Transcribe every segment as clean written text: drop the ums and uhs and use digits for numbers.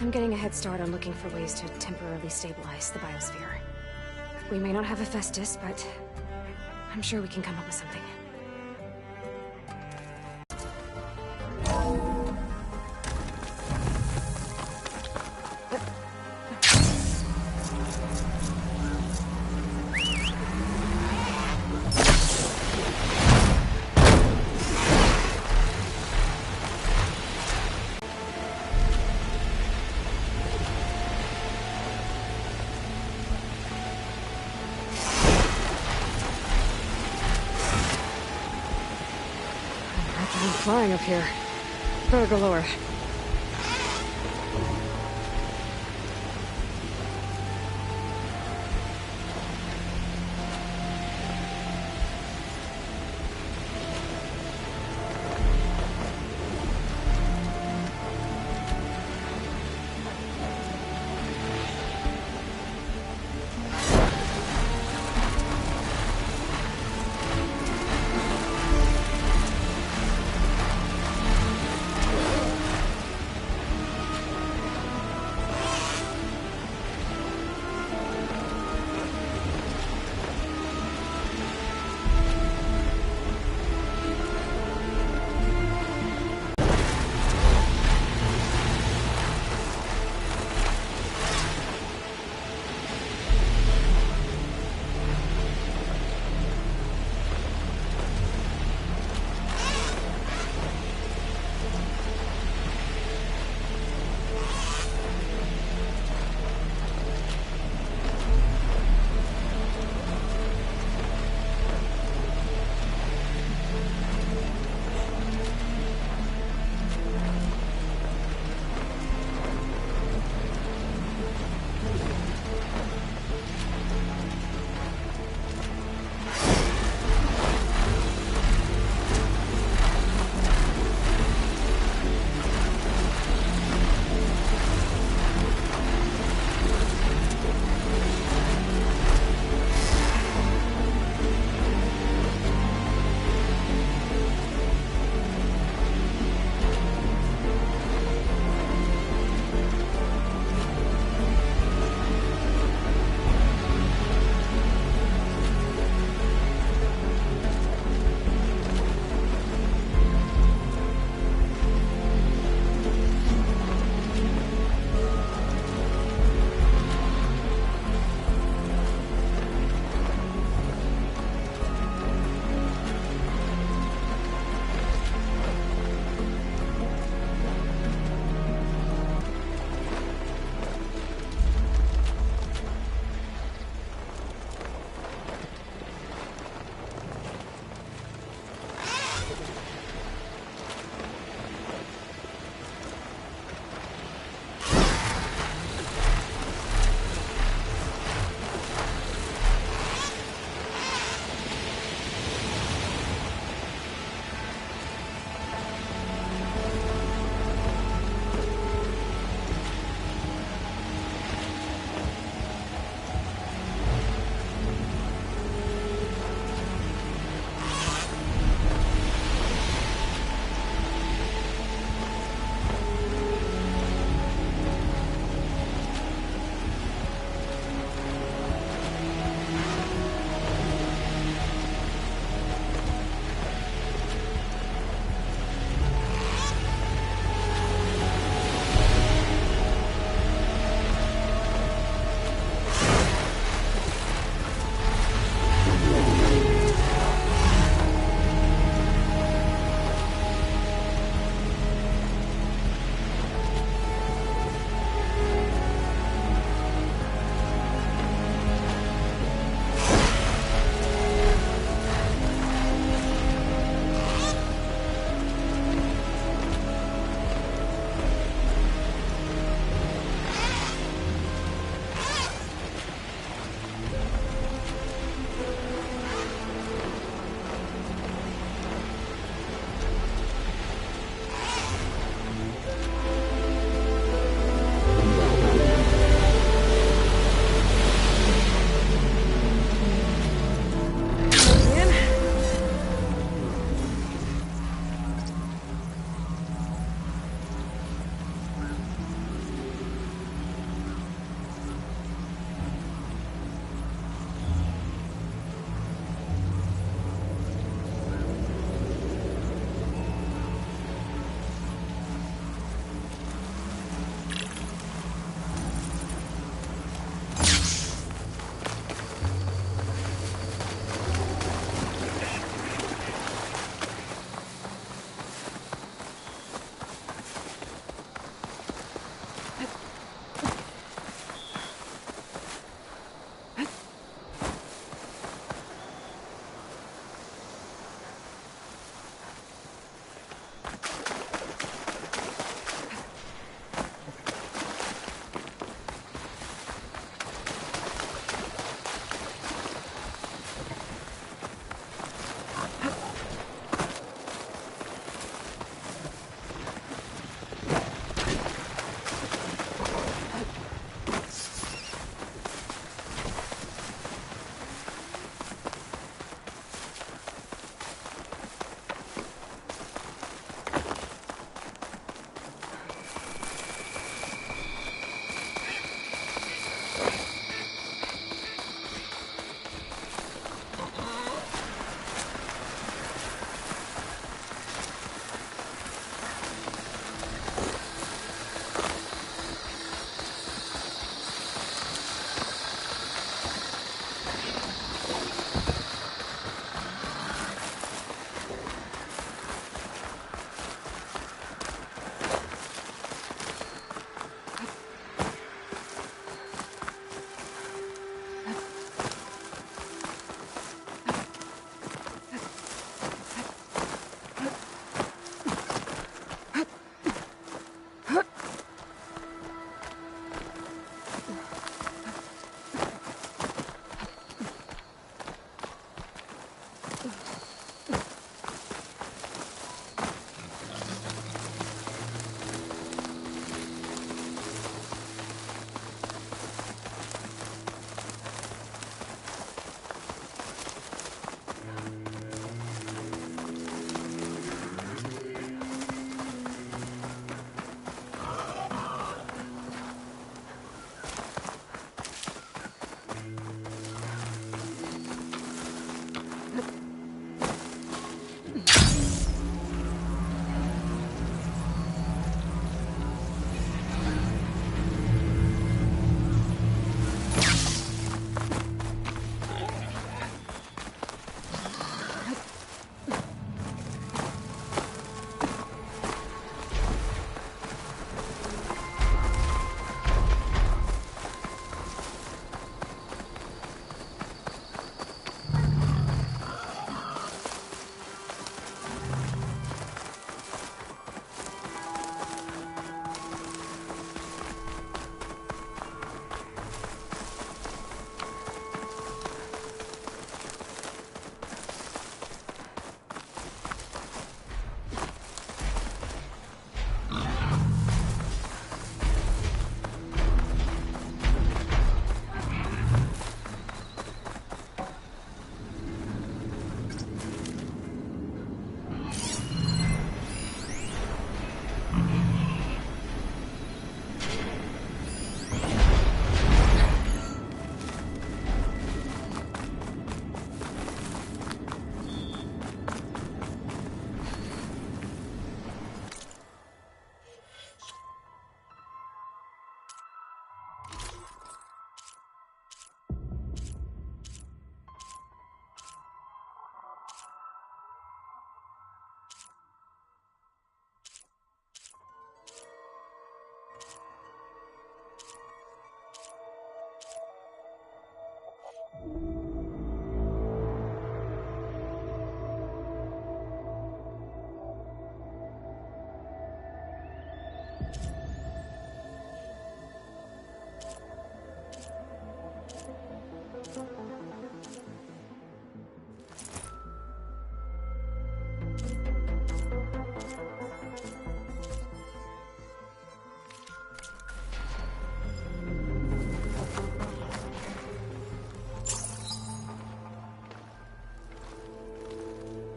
I'm getting a head start on looking for ways to temporarily stabilize the biosphere. We may not have Hephaestus, but I'm sure we can come up with something. I'm flying up here. Better go lower.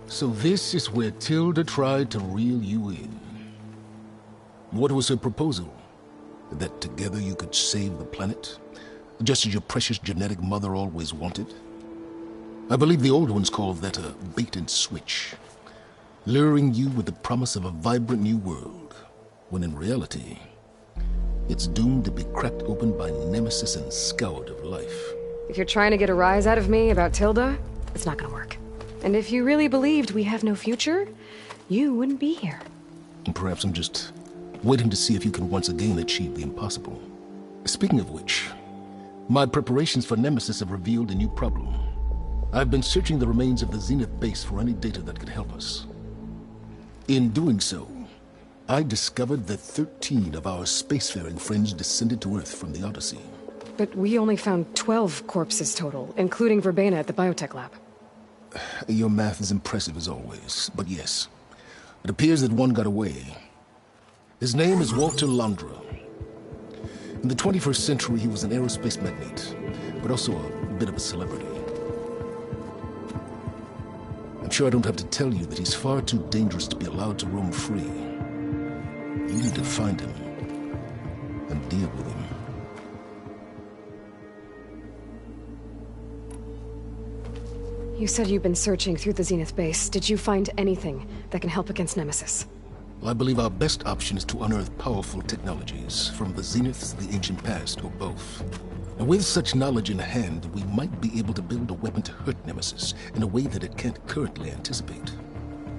So this is where Tilda tried to reel you in. What was her proposal? That together you could save the planet? Just as your precious genetic mother always wanted? I believe the old ones called that a bait and switch. Luring you with the promise of a vibrant new world, when in reality, it's doomed to be cracked open by Nemesis and scoured of life. If you're trying to get a rise out of me about Tilda, it's not gonna work. And if you really believed we have no future, you wouldn't be here. And perhaps I'm just waiting to see if you can once again achieve the impossible. Speaking of which, my preparations for Nemesis have revealed a new problem. I've been searching the remains of the Zenith base for any data that could help us. In doing so, I discovered that 13 of our spacefaring friends descended to Earth from the Odyssey. But we only found 12 corpses total, including Verbena at the biotech lab. Your math is impressive as always, but yes, it appears that one got away. His name is Walter Londra. In the 21st century, he was an aerospace magnate, but also a bit of a celebrity. I'm sure I don't have to tell you that he's far too dangerous to be allowed to roam free. You need to find him and deal with him. You said you've been searching through the Zenith base. Did you find anything that can help against Nemesis? Well, I believe our best option is to unearth powerful technologies, from the Zeniths to the ancient past, or both. And with such knowledge in hand, we might be able to build a weapon to hurt Nemesis in a way that it can't currently anticipate.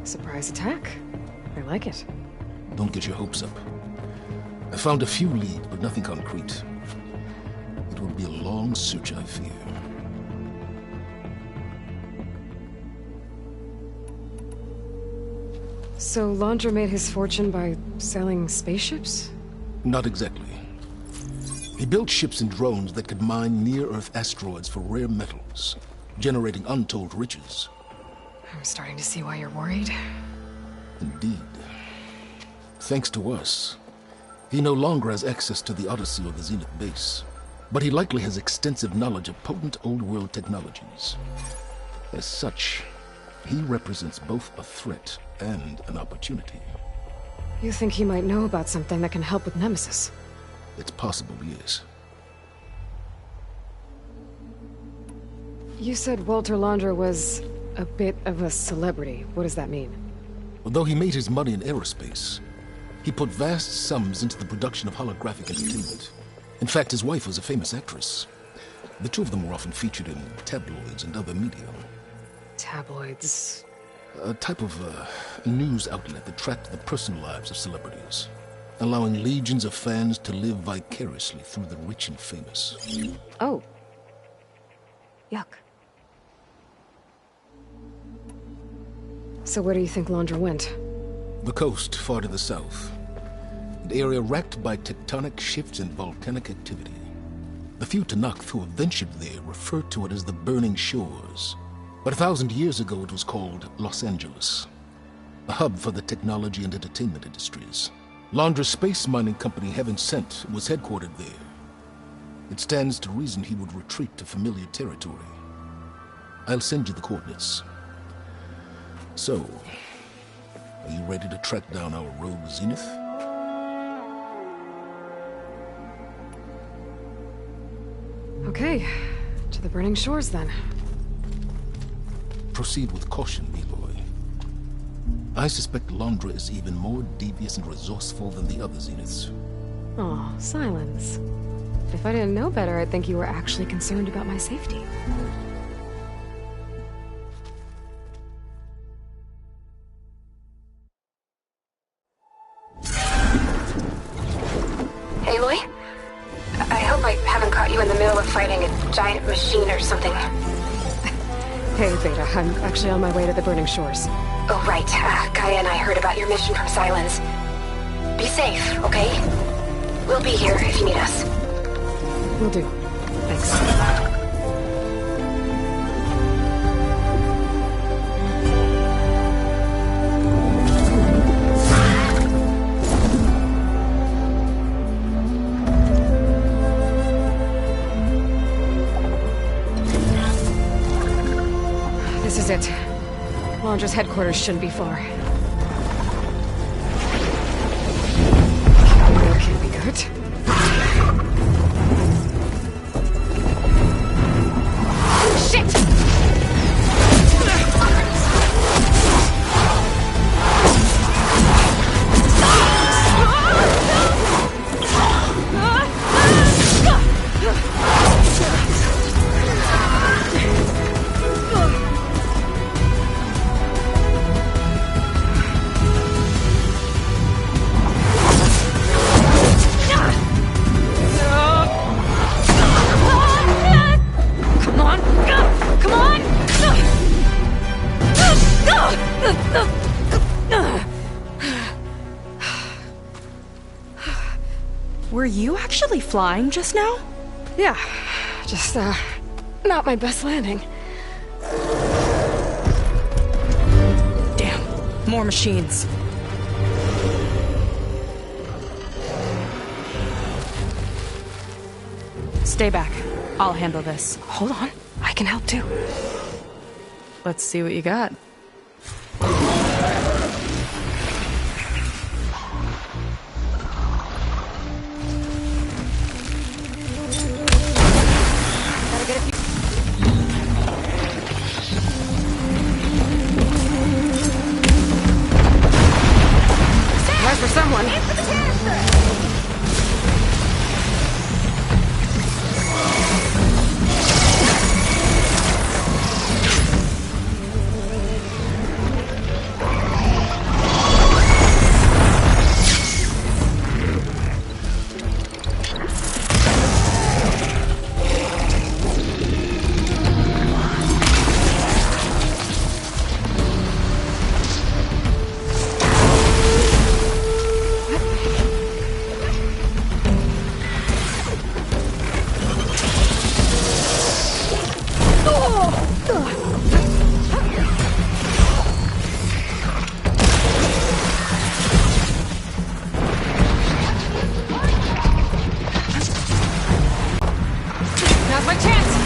Surprise attack. I like it. Don't get your hopes up. I found a few leads, but nothing concrete. It will be a long search, I fear. So Londra made his fortune by selling spaceships? Not exactly. He built ships and drones that could mine near-Earth asteroids for rare metals, generating untold riches. I'm starting to see why you're worried. Indeed. Thanks to us, he no longer has access to the Odyssey or the Zenith base, but he likely has extensive knowledge of potent old-world technologies. As such, he represents both a threat and an opportunity. You think he might know about something that can help with Nemesis? It's possible, yes. You said Walter Londra was a bit of a celebrity. What does that mean? Although he made his money in aerospace, he put vast sums into the production of holographic entertainment. In fact, his wife was a famous actress. The two of them were often featured in tabloids and other media. Tabloids? A type of news outlet that tracked the personal lives of celebrities, allowing legions of fans to live vicariously through the rich and famous. Oh. Yuck. So where do you think Londra went? The coast, far to the south. An area racked by tectonic shifts and volcanic activity. The few Tenakth who have ventured there refer to it as the Burning Shores. But 1,000 years ago it was called Los Angeles, a hub for the technology and entertainment industries. Londra's space mining company, Heaven Sent, was headquartered there. It stands to reason he would retreat to familiar territory. I'll send you the coordinates. So, are you ready to track down our rogue Zenith? Okay, to the Burning Shores then. Proceed with caution, Aloy. I suspect Londra is even more devious and resourceful than the other Zeniths. Aw, Silence. If I didn't know better, I'd think you were actually concerned about my safety. Aloy? I hope I haven't caught you in the middle of fighting a giant machine or something. Hey, Beta, I'm actually on my way to the Burning Shores. Oh, right. Gaia and I heard about your mission from Silence. Be safe, okay? We'll be here if you need us. Will do. Thanks. This is it. Launcher's headquarters shouldn't be far. That can't be good. Shit! Were you actually flying just now? Yeah, just, not my best landing. Damn, more machines. Stay back. I'll handle this. Hold on, I can help too. Let's see what you got. For someone. Now's my chance!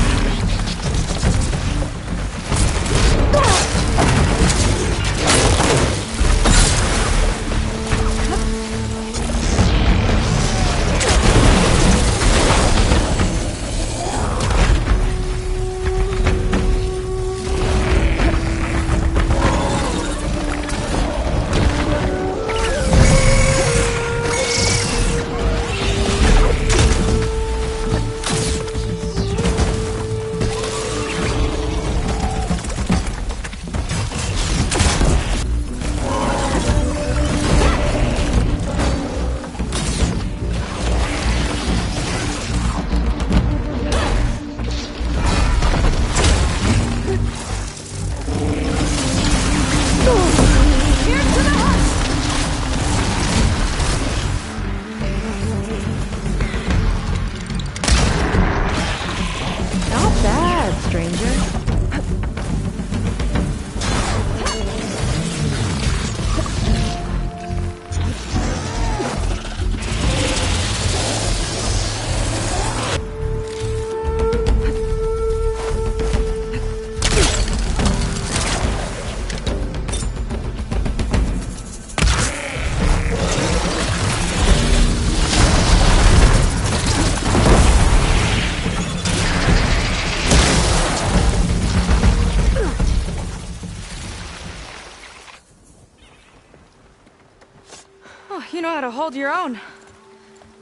You know how to hold your own.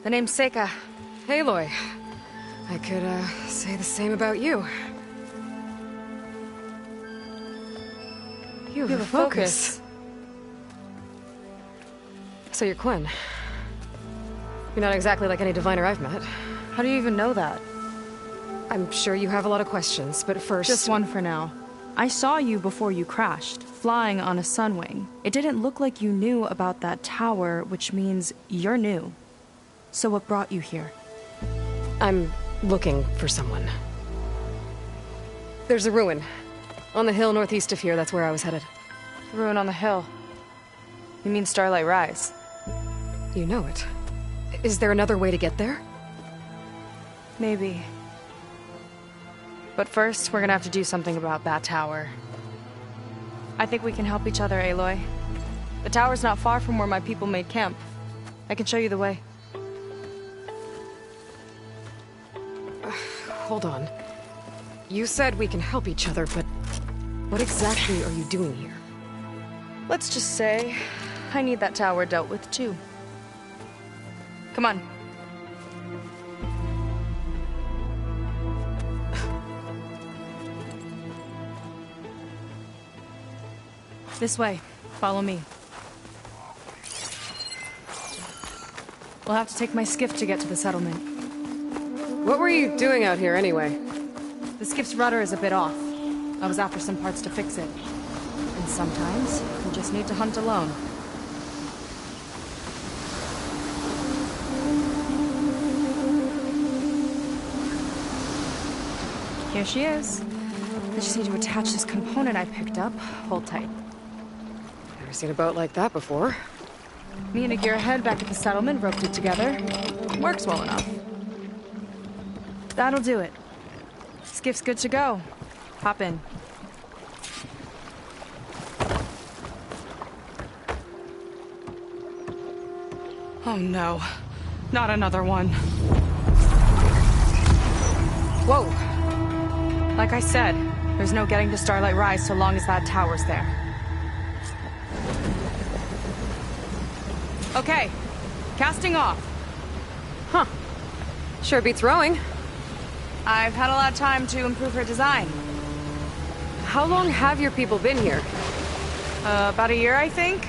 The name's Seika. Aloy. I could, say the same about you. You have a focus. So you're Quinn. You're not exactly like any diviner I've met. How do you even know that? I'm sure you have a lot of questions, but first... Just one for now. I saw you before you crashed, flying on a Sunwing. It didn't look like you knew about that tower, which means you're new. So what brought you here? I'm looking for someone. There's a ruin. On the hill northeast of here, that's where I was headed. The ruin on the hill. You mean Starlight Rise? You know it. Is there another way to get there? Maybe. But first, we're gonna have to do something about that tower. I think we can help each other, Aloy. The tower's not far from where my people made camp. I can show you the way. Hold on. You said we can help each other, but what exactly are you doing here? Let's just say, I need that tower dealt with too. Come on. This way. Follow me. We'll have to take my skiff to get to the settlement. What were you doing out here anyway? The skiff's rudder is a bit off. I was after some parts to fix it. And sometimes, you just need to hunt alone. Here she is. I just need to attach this component I picked up. Hold tight. Never seen a boat like that before. Me and a gearhead back at the settlement roped it together. Works well enough. That'll do it. Skiff's good to go. Hop in. Oh no. Not another one. Whoa! Like I said, there's no getting to Starlight Rise so long as that tower's there. Okay, casting off. Huh. Sure beats rowing. I've had a lot of time to improve her design. How long have your people been here? About a year, I think.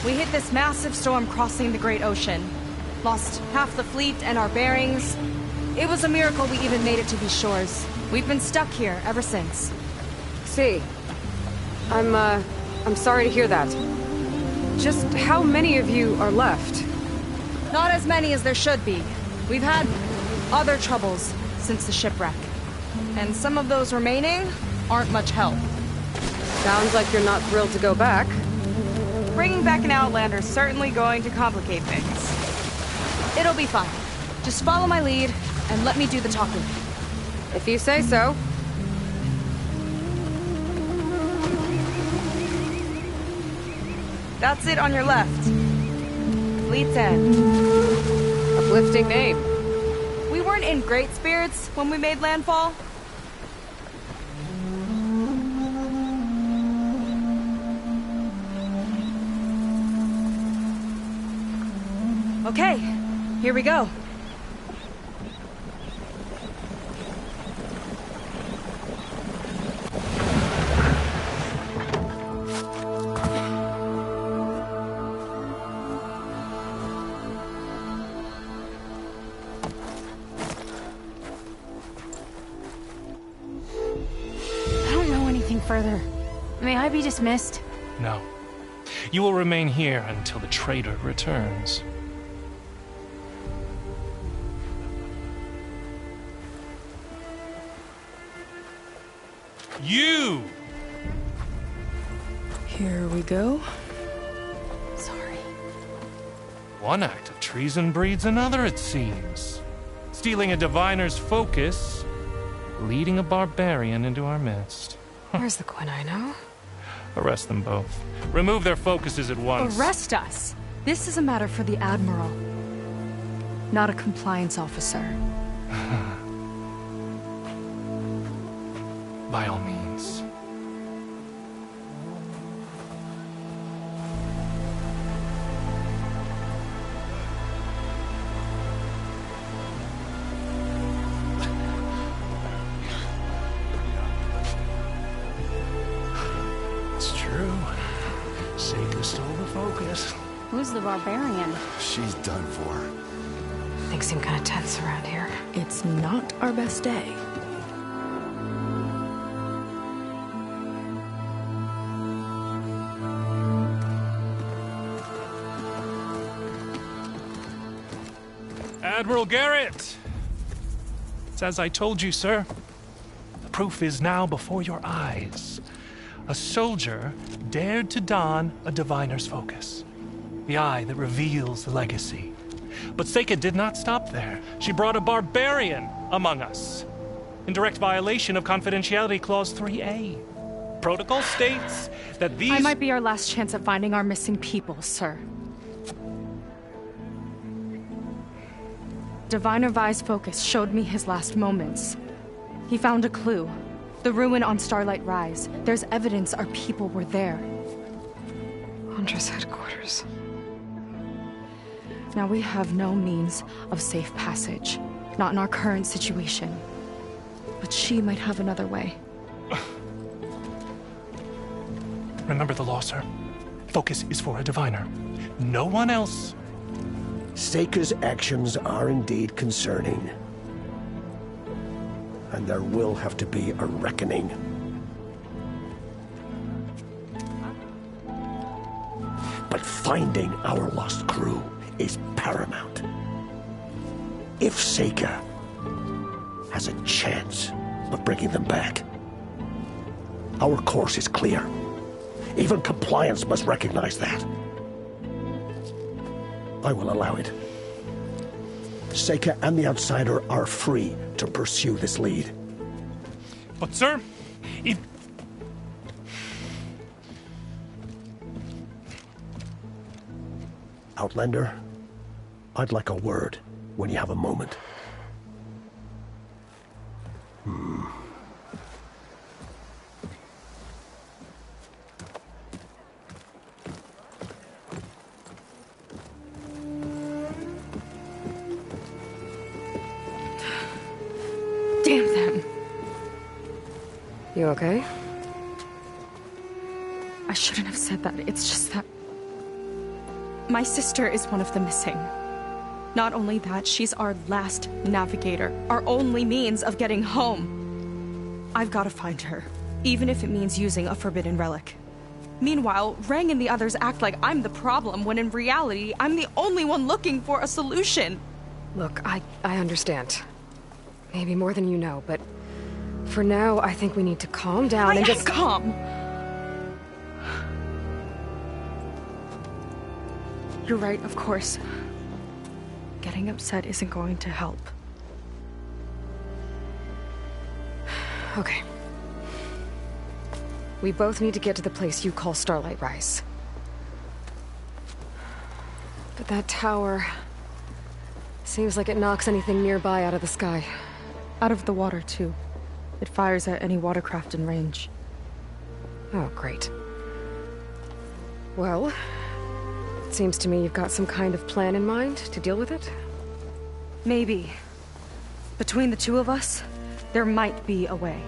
We hit this massive storm crossing the Great Ocean. Lost half the fleet and our bearings. It was a miracle we even made it to these shores. We've been stuck here ever since. See. I'm sorry to hear that. Just how many of you are left? Not as many as there should be. We've had other troubles since the shipwreck. And some of those remaining aren't much help. Sounds like you're not thrilled to go back. Bringing back an Outlander's certainly going to complicate things. It'll be fine. Just follow my lead and let me do the talking. If you say so. That's it on your left. Fleet's End. Uplifting name. We weren't in great spirits when we made landfall. Okay, here we go. Further. May I be dismissed? No. You will remain here until the traitor returns. You! Here we go. Sorry. One act of treason breeds another, it seems. Stealing a diviner's focus, leading a barbarian into our midst. Where's the Quinino? Arrest them both. Remove their focuses at once. Arrest us! This is a matter for the Admiral, not a compliance officer. By all means. Who's the barbarian? She's done for. Things seem kind of tense around here. It's not our best day. Admiral Garrett! It's as I told you, sir. The proof is now before your eyes. A soldier dared to don a diviner's focus. The eye that reveals the legacy. But Seika did not stop there. She brought a barbarian among us. In direct violation of Confidentiality Clause 3A. Protocol states that these... I might be our last chance at finding our missing people, sir. Diviner Vi's focus showed me his last moments. He found a clue. The ruin on Starlight Rise. There's evidence our people were there. Huntress headquarters. Now we have no means of safe passage. Not in our current situation. But she might have another way. Remember the law, sir. Focus is for a diviner. No one else. Seika's actions are indeed concerning. And there will have to be a reckoning. But finding our lost crew is paramount. If Seika has a chance of bringing them back, our course is clear. Even compliance must recognize that. I will allow it. Seika and the Outsider are free to pursue this lead. But, sir, if... Outlander, I'd like a word when you have a moment. Damn them. You okay? I shouldn't have said that. It's just that... my sister is one of the missing. Not only that, she's our last navigator. Our only means of getting home. I've got to find her. Even if it means using a forbidden relic. Meanwhile, Rang and the others act like I'm the problem, when in reality, I'm the only one looking for a solution. Look, I understand. Maybe more than you know, but for now, I think we need to calm down and just... calm! You're right, of course. Getting upset isn't going to help. Okay. We both need to get to the place you call Starlight Rise. But that tower... seems like it knocks anything nearby out of the sky. Out of the water, too. It fires at any watercraft in range. Oh, great. Well, it seems to me you've got some kind of plan in mind to deal with it? Maybe. Between the two of us, there might be a way.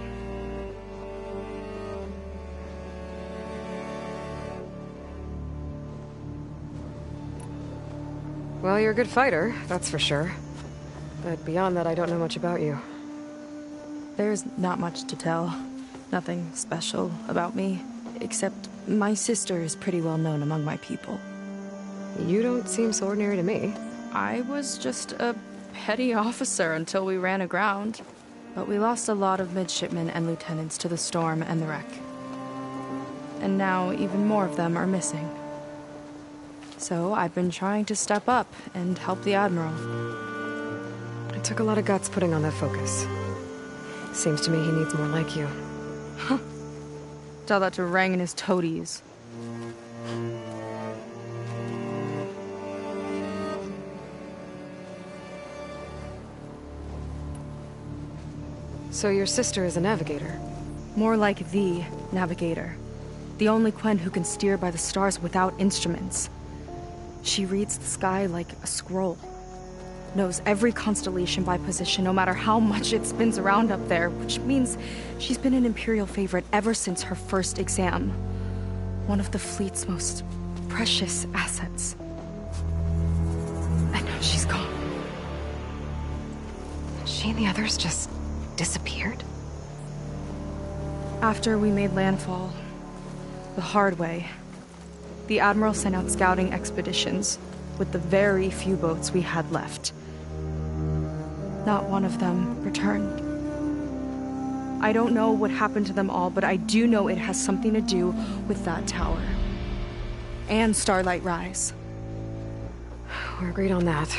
Well, you're a good fighter, that's for sure. But beyond that, I don't know much about you. There's not much to tell. Nothing special about me. Except my sister is pretty well known among my people. You don't seem so ordinary to me. I was just a petty officer until we ran aground. But we lost a lot of midshipmen and lieutenants to the storm and the wreck. And now even more of them are missing. So I've been trying to step up and help the Admiral. It took a lot of guts putting on that focus. Seems to me he needs more like you. Huh. Tell that to Rang and his toadies. So your sister is a navigator? More like the navigator. The only Quen who can steer by the stars without instruments. She reads the sky like a scroll. Knows every constellation by position, no matter how much it spins around up there, which means she's been an Imperial favorite ever since her first exam. One of the fleet's most precious assets. And now she's gone. She and the others just disappeared? After we made landfall, the hard way, the Admiral sent out scouting expeditions with the very few boats we had left. not one of them returned. I don't know what happened to them all, but I do know it has something to do with that tower. And Starlight Rise. We're agreed on that.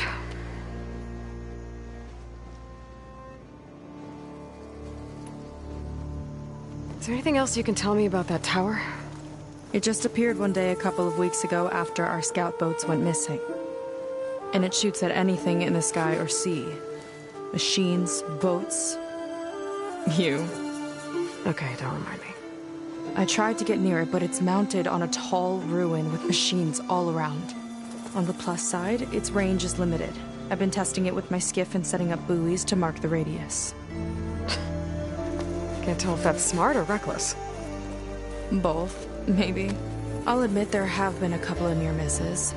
Is there anything else you can tell me about that tower? It just appeared one day a couple of weeks ago after our scout boats went missing. And it shoots at anything in the sky or sea. Machines, boats. You. Okay, don't remind me. I tried to get near it, but it's mounted on a tall ruin with machines all around. On the plus side, its range is limited. I've been testing it with my skiff and setting up buoys to mark the radius. Can't tell if that's smart or reckless. Both, maybe. I'll admit there have been a couple of near misses.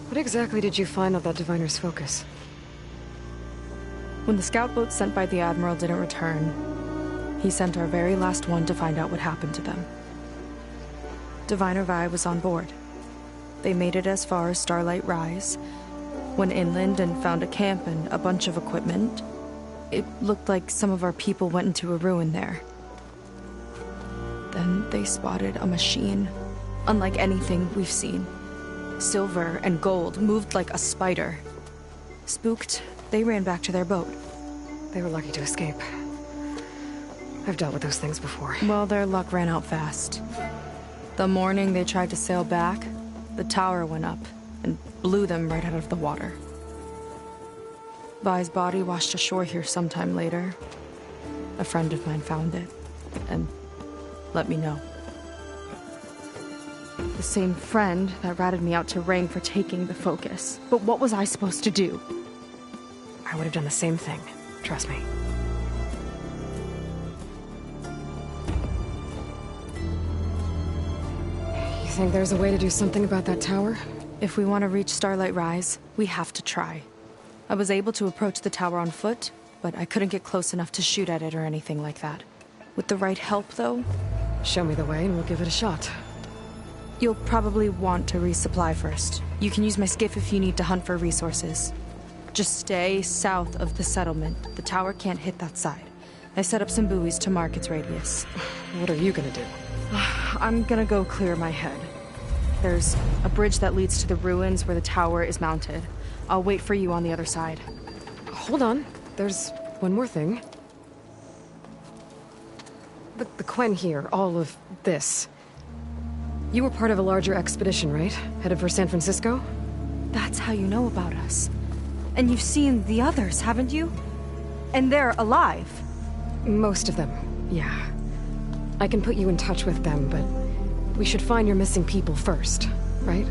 What exactly did you find on that Diviner's Focus? When the scout boat sent by the Admiral didn't return, he sent our very last one to find out what happened to them. Diviner Vi was on board. They made it as far as Starlight Rise, went inland and found a camp and a bunch of equipment. It looked like some of our people went into a ruin there. Then they spotted a machine, unlike anything we've seen. Silver and gold, moved like a spider. Spooked, they ran back to their boat. They were lucky to escape. I've dealt with those things before. Well, their luck ran out fast. The morning they tried to sail back, the tower went up and blew them right out of the water. Vi's body washed ashore here sometime later. A friend of mine found it and let me know. The same friend that ratted me out to Rang for taking the Focus. But what was I supposed to do? I would have done the same thing. Trust me. You think there's a way to do something about that tower? If we want to reach Starlight Rise, we have to try. I was able to approach the tower on foot, but I couldn't get close enough to shoot at it or anything like that. With the right help, though... Show me the way and we'll give it a shot. You'll probably want to resupply first. You can use my skiff if you need to hunt for resources. Just stay south of the settlement. The tower can't hit that side. I set up some buoys to mark its radius. What are you gonna do? I'm gonna go clear my head. There's a bridge that leads to the ruins where the tower is mounted. I'll wait for you on the other side. Hold on. There's one more thing. The Quen here, all of this. You were part of a larger expedition, right? Headed for San Francisco? That's how you know about us. And you've seen the others, haven't you? And they're alive. Most of them, yeah. I can put you in touch with them, but we should find your missing people first, right?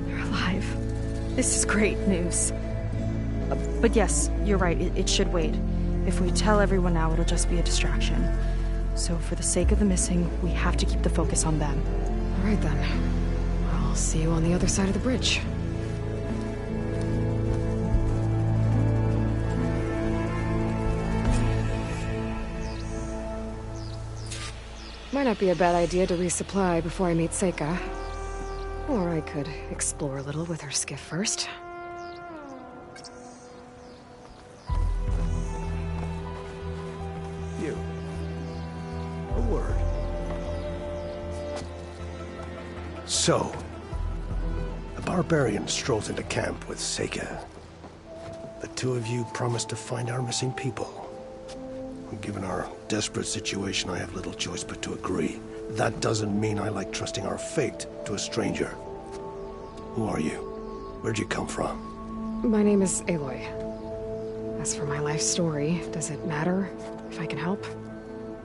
They're alive. This is great news. But yes, you're right, it should wait. If we tell everyone now, it'll just be a distraction. So for the sake of the missing, we have to keep the focus on them. All right then. I'll see you on the other side of the bridge. Might not be a bad idea to resupply before I meet Seika. Or I could explore a little with her skiff first. You. A word. So, a barbarian strolls into camp with Seika. The two of you promised to find our missing people. Given our desperate situation, I have little choice but to agree. That doesn't mean I like trusting our fate to a stranger. Who are you? Where'd you come from? My name is Aloy. As for my life story, does it matter if I can help?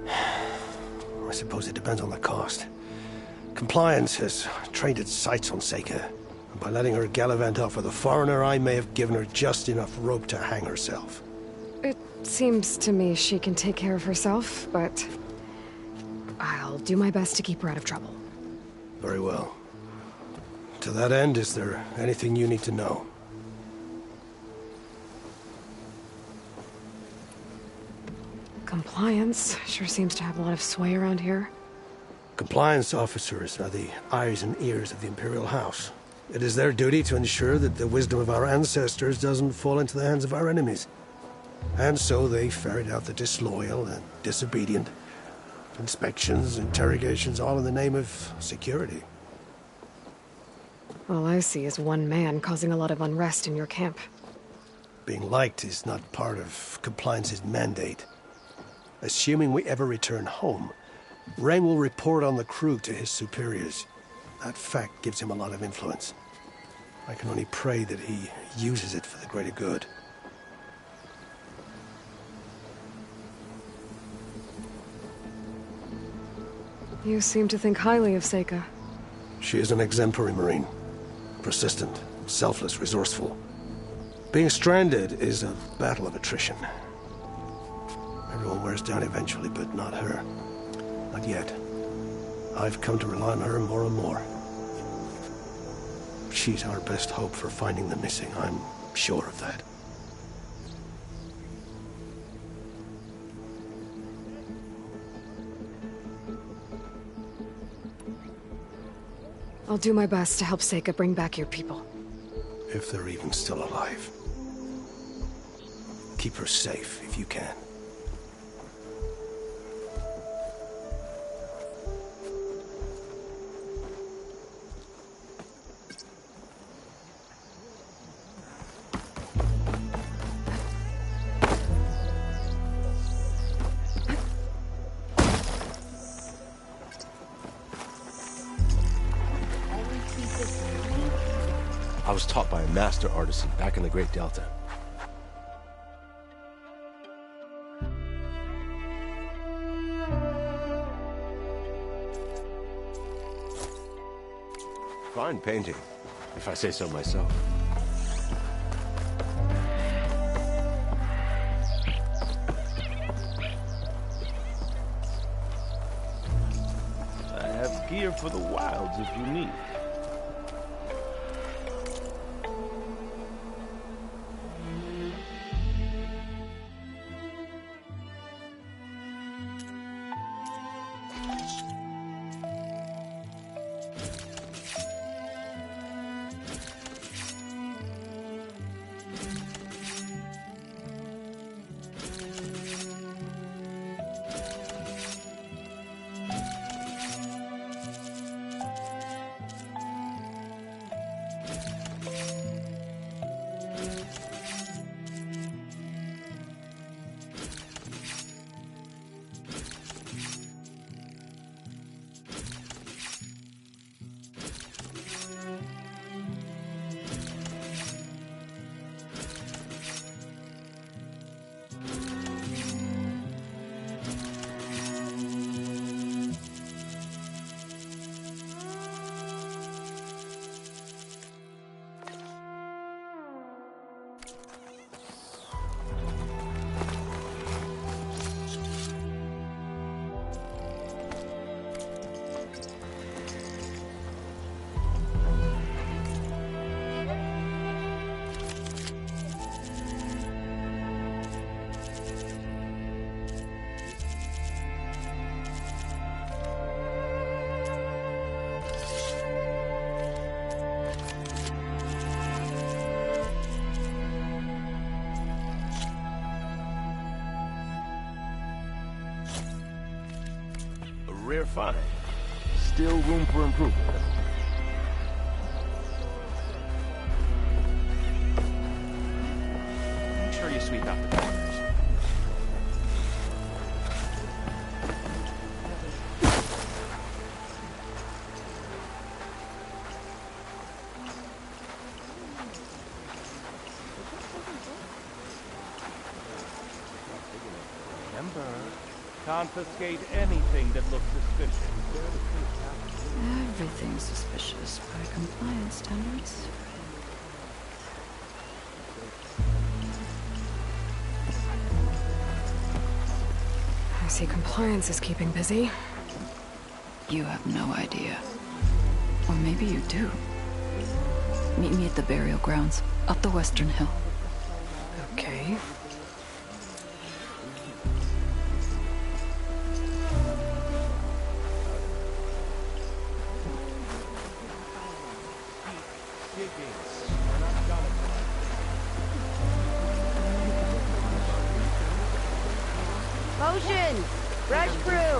I suppose it depends on the cost. Compliance has trained its sights on Seika. And by letting her gallivant off with a foreigner, I may have given her just enough rope to hang herself. It seems to me she can take care of herself, but I'll do my best to keep her out of trouble. Very well. To that end, is there anything you need to know? Compliance sure seems to have a lot of sway around here. Compliance officers are the eyes and ears of the Imperial House. It is their duty to ensure that the wisdom of our ancestors doesn't fall into the hands of our enemies. And so they ferret out the disloyal and disobedient. Inspections, interrogations, all in the name of security. All I see is one man causing a lot of unrest in your camp. Being liked is not part of Compliance's mandate. Assuming we ever return home, Rain will report on the crew to his superiors. That fact gives him a lot of influence. I can only pray that he uses it for the greater good. You seem to think highly of Seika. She is an exemplary Marine. Persistent, selfless, resourceful. Being stranded is a battle of attrition. Everyone wears down eventually, but not her. Not yet. I've come to rely on her more and more. She's our best hope for finding the missing, I'm sure of that. I'll do my best to help Seika bring back your people. If they're even still alive. Keep her safe if you can. I was taught by a master artisan back in the Great Delta. Fine painting, if I say so myself. I have gear for the wilds if you need. Rare find. Still room for improvement. Make sure you sweep out the corners. Remember, confiscate anything that looks suspicious. Everything's suspicious by compliance standards. I see compliance is keeping busy. You have no idea. Or maybe you do. Meet me at the burial grounds, up the Western Hill. Okay. Ocean! Rush crew!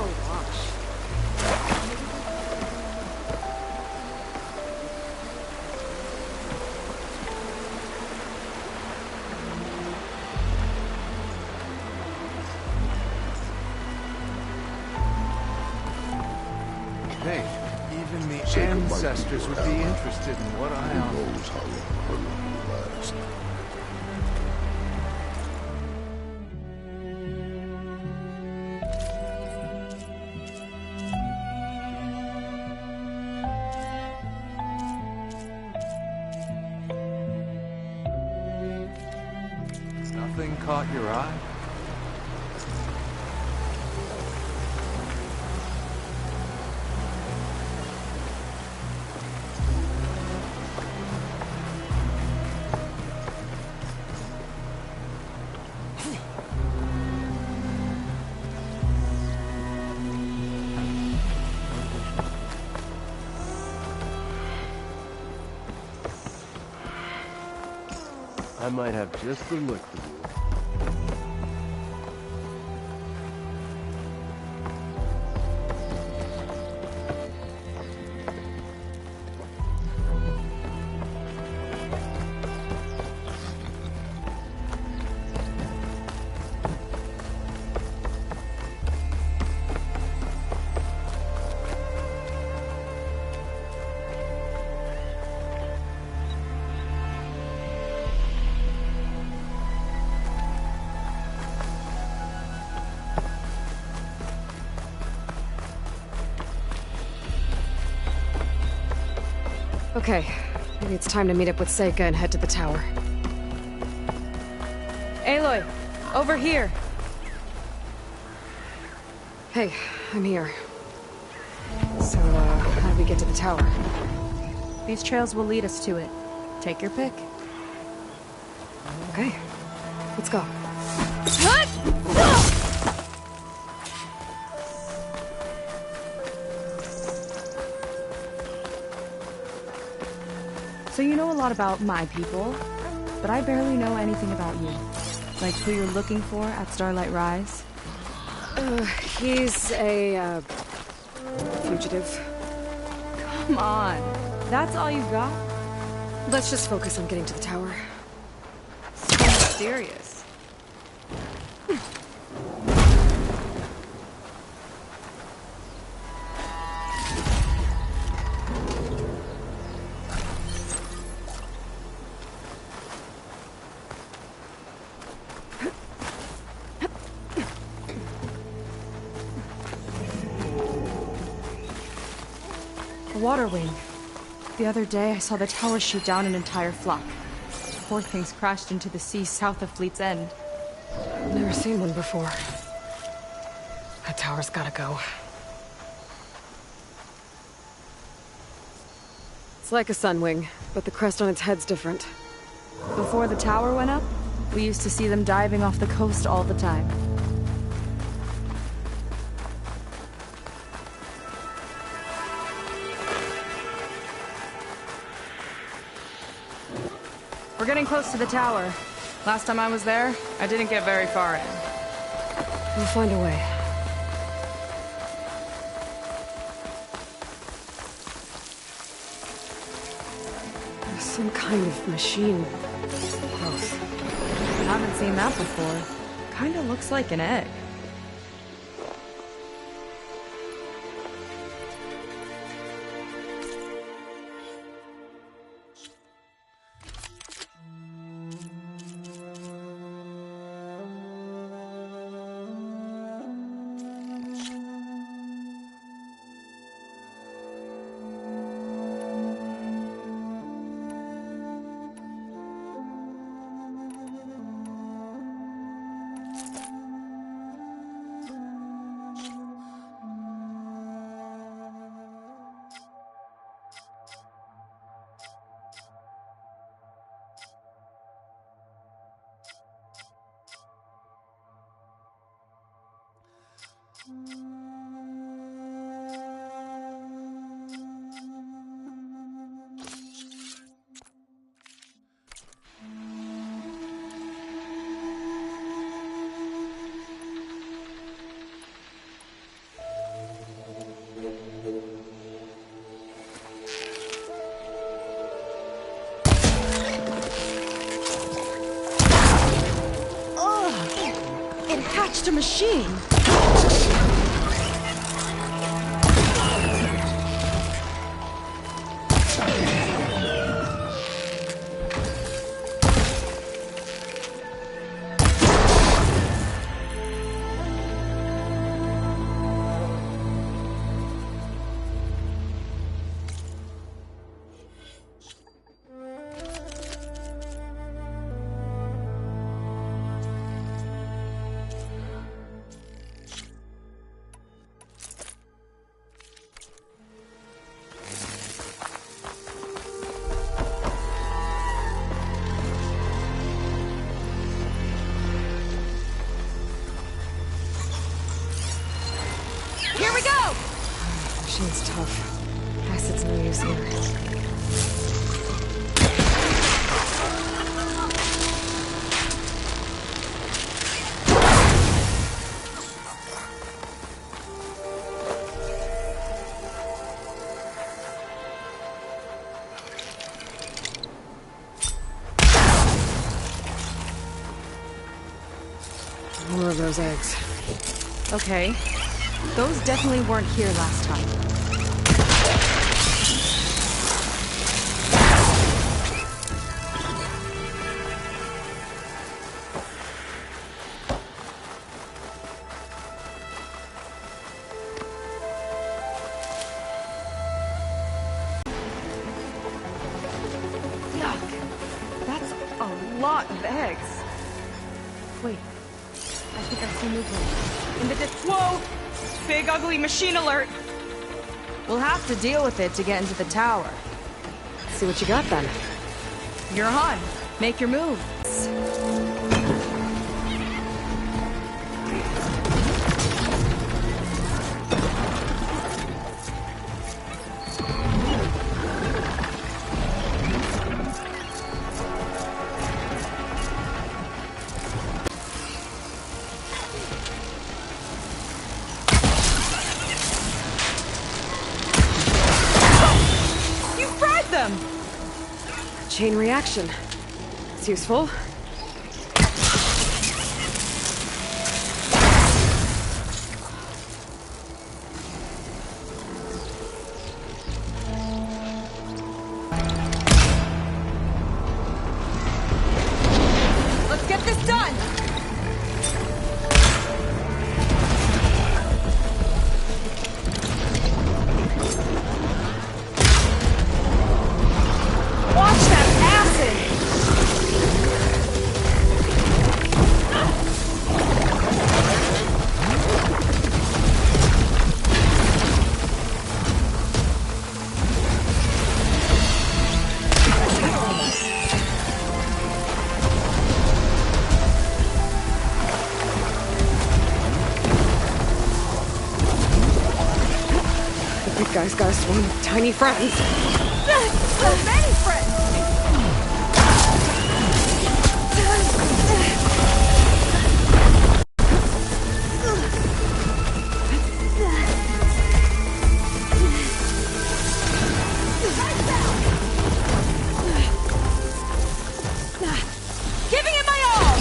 Hey, even the ancestors would be interested in what I am. Knows how long her love will last. Nothing caught your eye? I might have just the look for you. Okay, maybe it's time to meet up with Seika and head to the tower. Aloy, over here. Hey, I'm here. So, how do we get to the tower? These trails will lead us to it. Take your pick. Okay, let's go. So you know a lot about my people, but I barely know anything about you. Like who you're looking for at Starlight Rise? He's a, fugitive. Come on. That's all you got? Let's just focus on getting to the tower. So mysterious. Water wing. The other day, I saw the tower shoot down an entire flock. Poor things crashed into the sea south of Fleet's End. I've never seen one before. That tower's gotta go. It's like a sunwing, but the crest on its head's different. Before the tower went up, we used to see them diving off the coast all the time. We're getting close to the tower. Last time I was there, I didn't get very far in. We'll find a way. There's some kind of machine. Close. I haven't seen that before. Kinda looks like an egg. It hatched a machine. Here we go! Machine's tough. Acid's no use here. More of those eggs. Okay. Those definitely weren't here last time. Yuck. That's a lot of eggs. Wait. I think I see movement. In the whoa! Big ugly machine alert! We'll have to deal with it to get into the tower. Let's see what you got then. You're on. Make your move. Them. Chain reaction. It's useful. Let's get this done. Guy's got a swarm of tiny friends. So many friends! Giving it my all!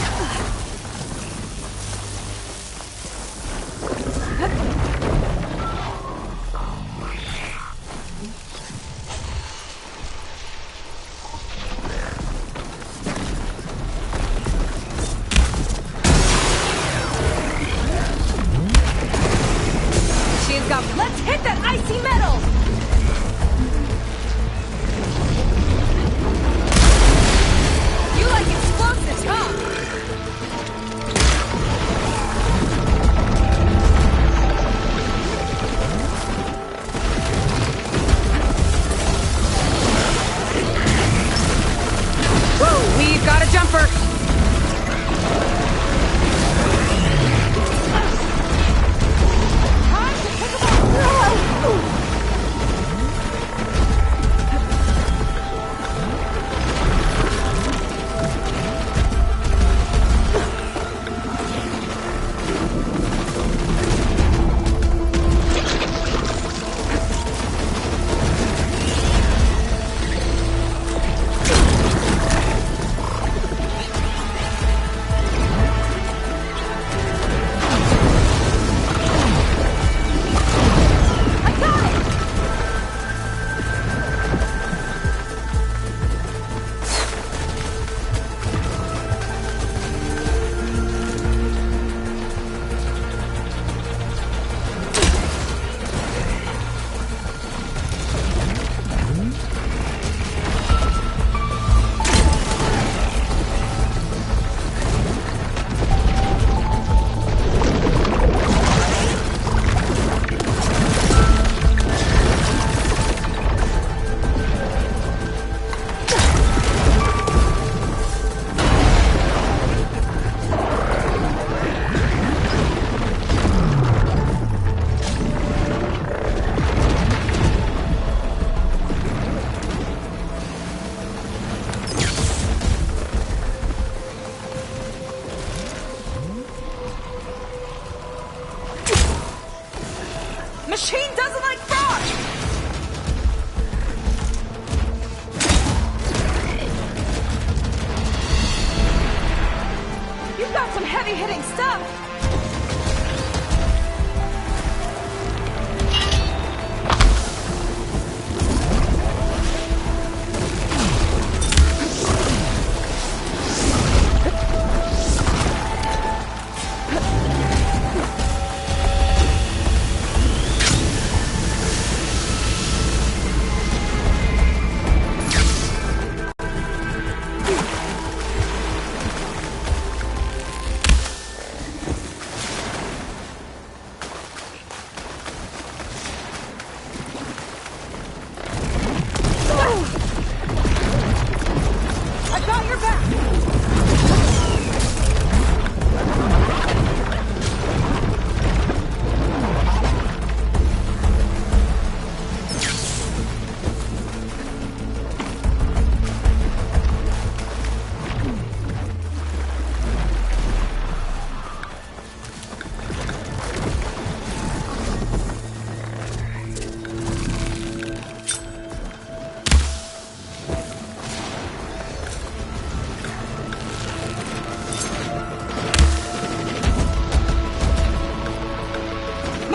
Machine doesn't like frogs! You've got some heavy-hitting stuff!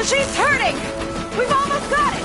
She's hurting! We've almost got it!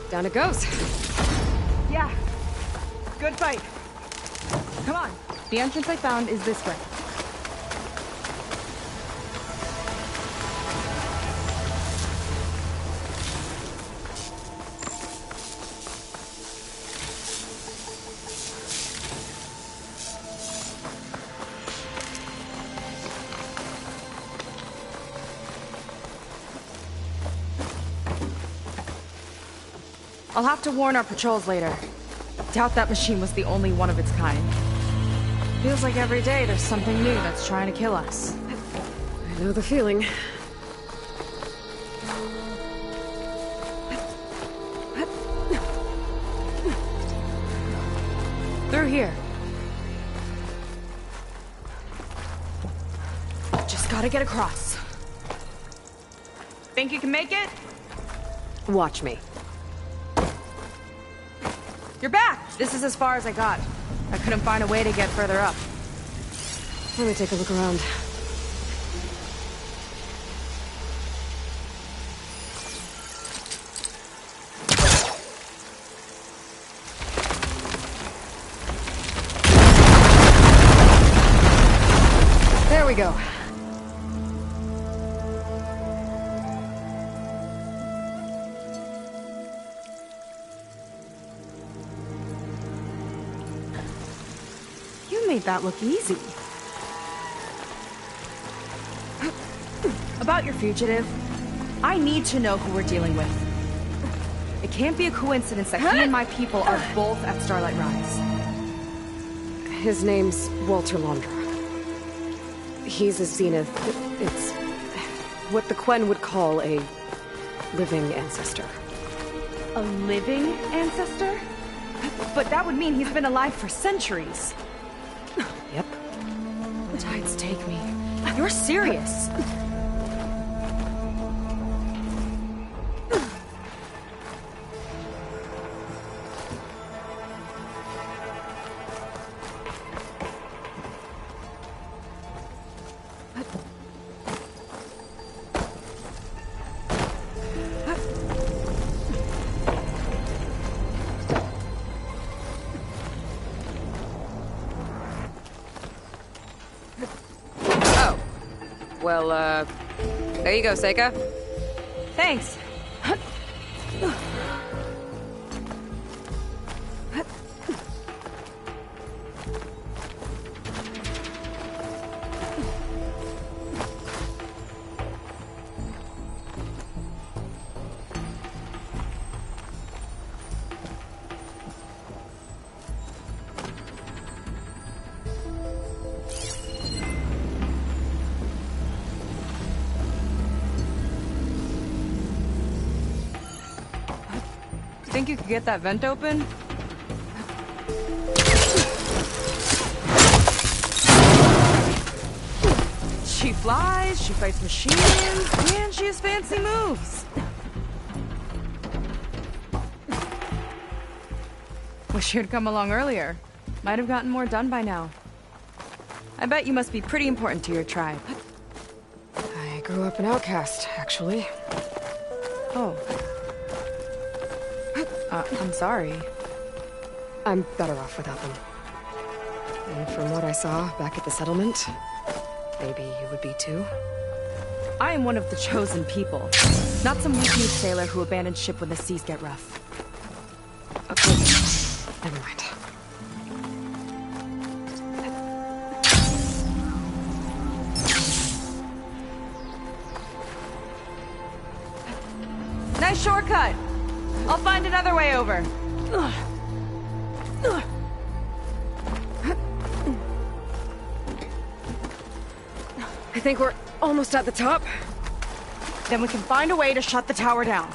Down it goes. Yeah. Good fight. Come on. The entrance I found is this way. I'll have to warn our patrols later. Doubt that machine was the only one of its kind. Feels like every day there's something new that's trying to kill us. I know the feeling. Through here. Just gotta get across. Think you can make it? Watch me. You're back! This is as far as I got. I couldn't find a way to get further up. Let me take a look around. There we go. You made that look easy. About your fugitive, I need to know who we're dealing with. It can't be a coincidence that he and my people are both at Starlight Rise. His name's Walter Londra. He's a Zenith. It's what the Quen would call a living ancestor. A living ancestor? But that would mean he's been alive for centuries. Yep. The tides take me. You're serious. Oh. Well, there you go, Seika. Thanks. Think you could get that vent open? She flies, she fights machines, and she has fancy moves. Wish you'd come along earlier. Might have gotten more done by now. I bet you must be pretty important to your tribe. I grew up an outcast, actually. Oh. I'm sorry. I'm better off without them. And from what I saw back at the settlement, maybe you would be too. I am one of the chosen people, not some weak-kneed sailor who abandons ship when the seas get rough. Okay, never mind. Nice shortcut. I'll find another way over. I think we're almost at the top. Then we can find a way to shut the tower down.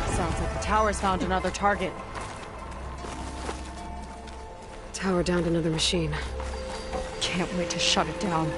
Sounds like the tower's found another target. Tower downed another machine. Can't wait to shut it down.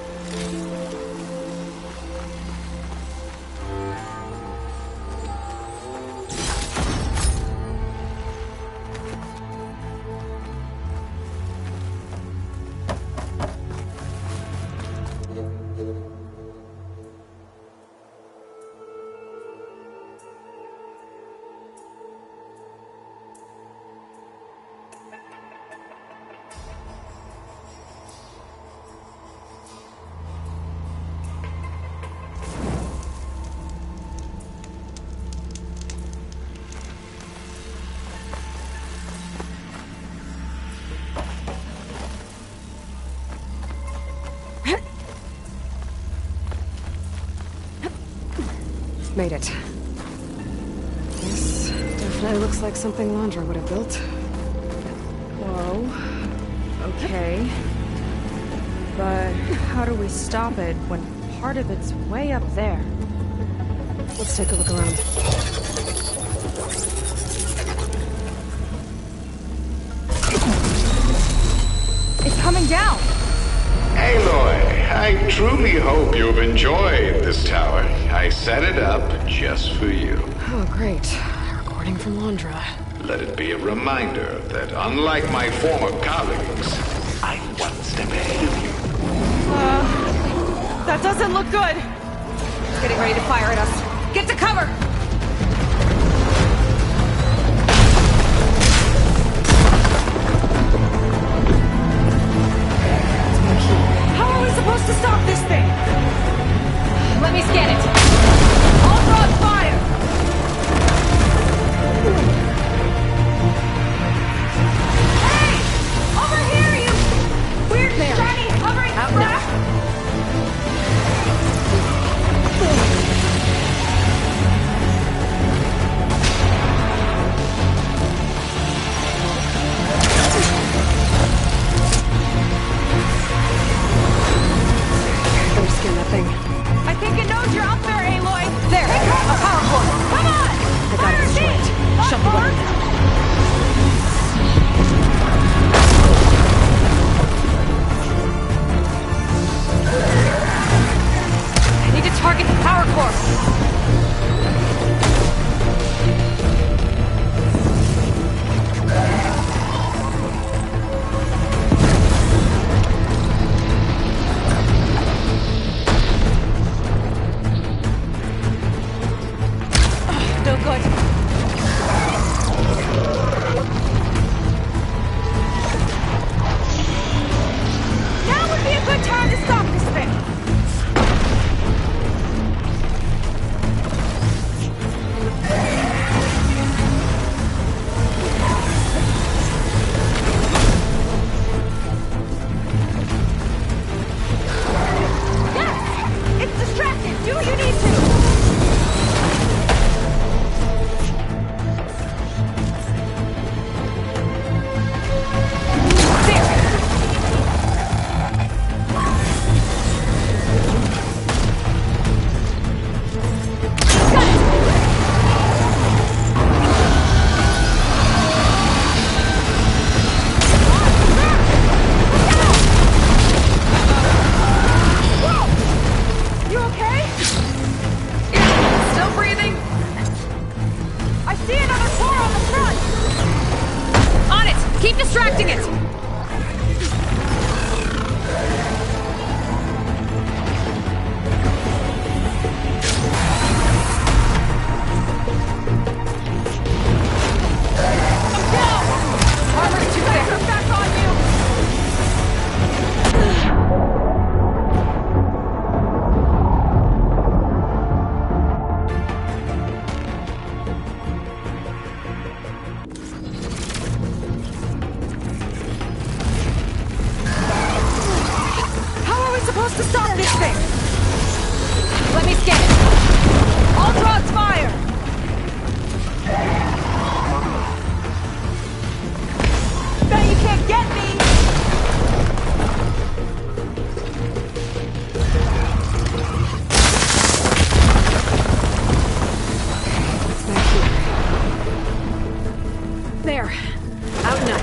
Made it. This definitely looks like something Londra would have built. Whoa. Okay. But how do we stop it when part of it's way up there? Let's take a look around. It's coming down! Aloy, I truly hope you've enjoyed this tower. I set it up just for you. Oh, great. Recording from Londra. Let it be a reminder that unlike my former colleagues, I'm one step ahead of you. That doesn't look good! Getting ready to fire at us. Get to cover! How are we supposed to stop this thing? Let me scan it. All broad fire! Hey! Over here, you weird man! Shiny, hovering crap! thing! Let me scan it! Ultron's fire! Bet you can't get me! It's back here. There. Out and up.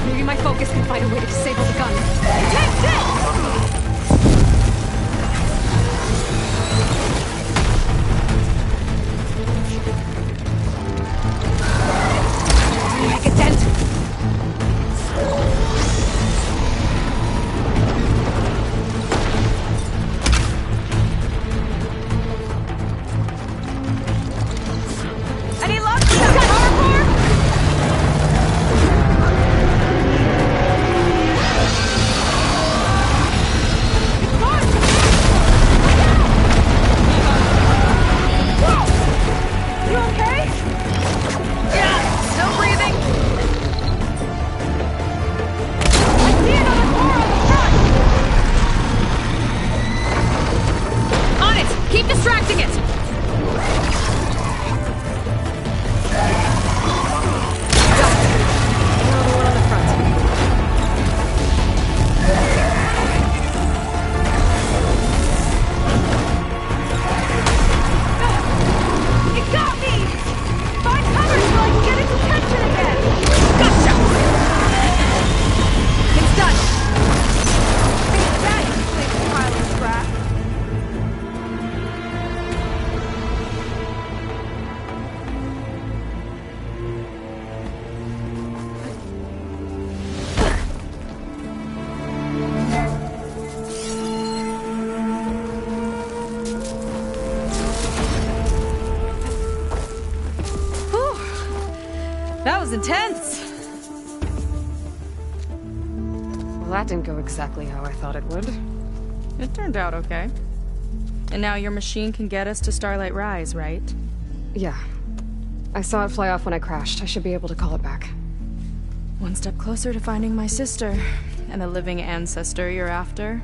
Maybe my focus can find a way to disable the gun. Take this! Make a dent. Any luck with that power core? You okay? Yeah, still breathing. I see another core on the front. On it! Keep distracting it! Another one on the front. It got me! Find cover so I can get its attention again! Gotcha! It's done! That explains the pile of scrap. Whew. That was intense! Well, that didn't go exactly how I thought it would. It turned out okay. And now your machine can get us to Starlight Rise, right? Yeah. I saw it fly off when I crashed. I should be able to call it back. One step closer to finding my sister, and the living ancestor you're after.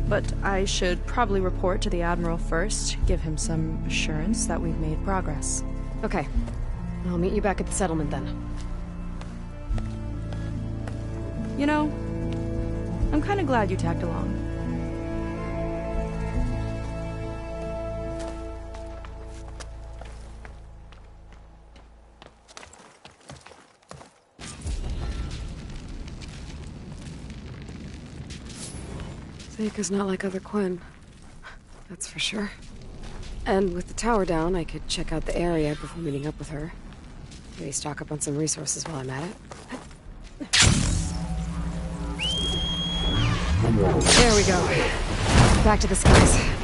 But I should probably report to the Admiral first, give him some assurance that we've made progress. Okay. I'll meet you back at the settlement then. You know, I'm kind of glad you tagged along. Seika's not like other Quen. That's for sure. And with the tower down, I could check out the area before meeting up with her. Maybe stock up on some resources while I'm at it. There we go. Back to the skies.